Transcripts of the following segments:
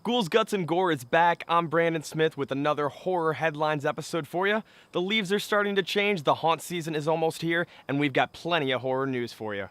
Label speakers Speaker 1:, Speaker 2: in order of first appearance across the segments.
Speaker 1: Ghouls, Guts, and Gore is back. I'm Brandon Smith with another Horror Headlines episode for you. The leaves are starting to change, the haunt season is almost here, and we've got plenty of horror news for you.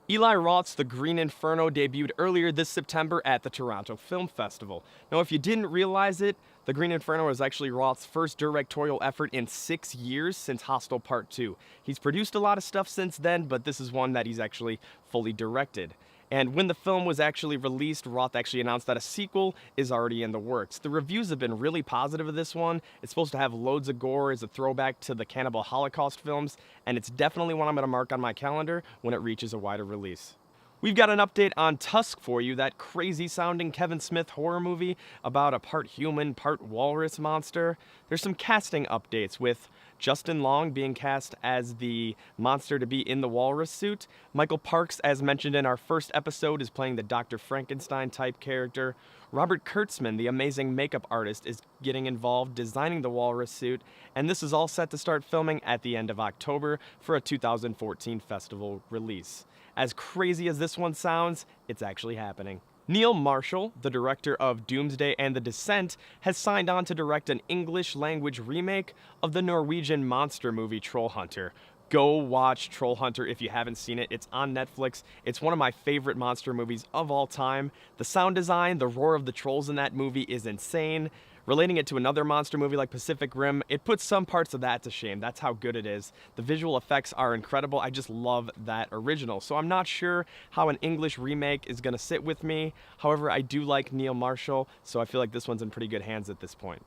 Speaker 1: Eli Roth's The Green Inferno debuted earlier this September at the Toronto Film Festival. Now, if you didn't realize it, The Green Inferno is actually Roth's first directorial effort in 6 years since Hostel Part 2. He's produced a lot of stuff since then, but this is one that he's actually fully directed. And when the film was actually released, Roth actually announced that a sequel is already in the works. The reviews have been really positive of this one. It's supposed to have loads of gore as a throwback to the Cannibal Holocaust films, and it's definitely one I'm going to mark on my calendar when it reaches a wider release. We've got an update on Tusk for you, that crazy-sounding Kevin Smith horror movie about a part human, part walrus monster. There's some casting updates with Justin Long being cast as the monster to be in the walrus suit. Michael Parks, as mentioned in our first episode, is playing the Dr. Frankenstein-type character. Robert Kurtzman, the amazing makeup artist, is getting involved designing the walrus suit, and this is all set to start filming at the end of October for a 2014 festival release. As crazy as this one sounds, it's actually happening. Neil Marshall, the director of Doomsday and The Descent, has signed on to direct an English-language remake of the Norwegian monster movie Troll Hunter. Go watch Troll Hunter if you haven't seen it. It's on Netflix. It's one of my favorite monster movies of all time. The sound design, the roar of the trolls in that movie is insane. Relating it to another monster movie like Pacific Rim, it puts some parts of that to shame. That's how good it is. The visual effects are incredible. I just love that original. So I'm not sure how an English remake is going to sit with me. However, I do like Neil Marshall, so I feel like this one's in pretty good hands at this point.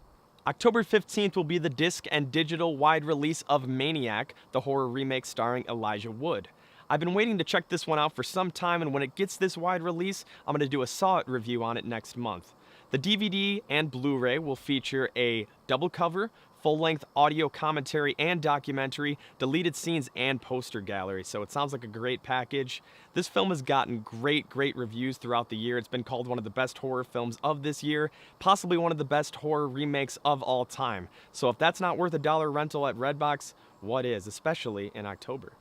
Speaker 1: October 15th will be the disc and digital wide release of Maniac, the horror remake starring Elijah Wood. I've been waiting to check this one out for some time, and when it gets this wide release, I'm going to do a Saw It review on it next month. The DVD and Blu Ray will feature a double cover, full-length audio commentary and documentary, deleted scenes, and poster gallery, so it sounds like a great package. This film has gotten great reviews throughout the year. It's been called one of the best horror films of this year, possibly one of the best horror remakes of all time. So if that's not worth $1 rental at Redbox, what is, especially in October?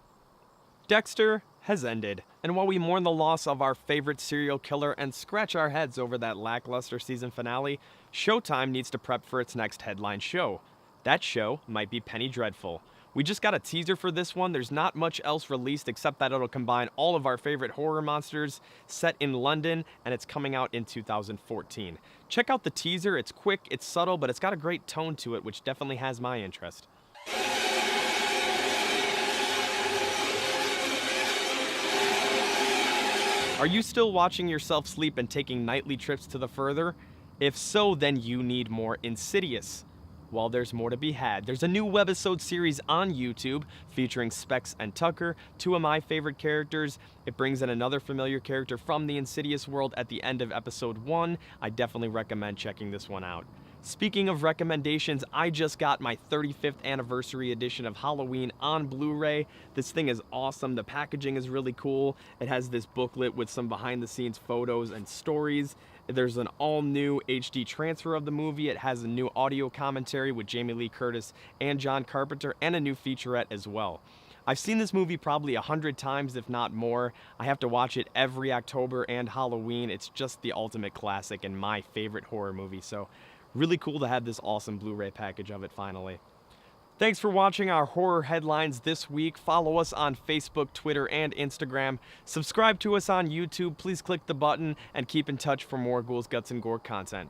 Speaker 1: Dexter has ended, and while we mourn the loss of our favorite serial killer and scratch our heads over that lackluster season finale, Showtime needs to prep for its next headline show. That show might be Penny Dreadful. We just got a teaser for this one. There's not much else released except that it'll combine all of our favorite horror monsters set in London, and it's coming out in 2014. Check out the teaser. It's quick, it's subtle, but it's got a great tone to it, which definitely has my interest. Are you still watching yourself sleep and taking nightly trips to the further? If so, then you need more Insidious. Well, there's more to be had. There's a new webisode series on YouTube featuring Specs and Tucker, two of my favorite characters. It brings in another familiar character from the Insidious world at the end of episode 1. I definitely recommend checking this one out. Speaking of recommendations, I just got my 35th anniversary edition of Halloween on Blu Ray. This thing is awesome. The packaging is really cool. It has this booklet with some behind the scenes photos and stories. There's an all-new HD transfer of the movie. It has a new audio commentary with Jamie Lee Curtis and John Carpenter, and a new featurette as well. I've seen this movie probably 100 times, if not more. I have to watch it every October and Halloween. It's just the ultimate classic and my favorite horror movie, so really cool to have this awesome Blu Ray package of it finally. Thanks for watching our horror headlines this week. Follow us on Facebook, Twitter, and Instagram. Subscribe to us on YouTube. Please click the button and keep in touch for more Ghouls, Guts, and Gore content.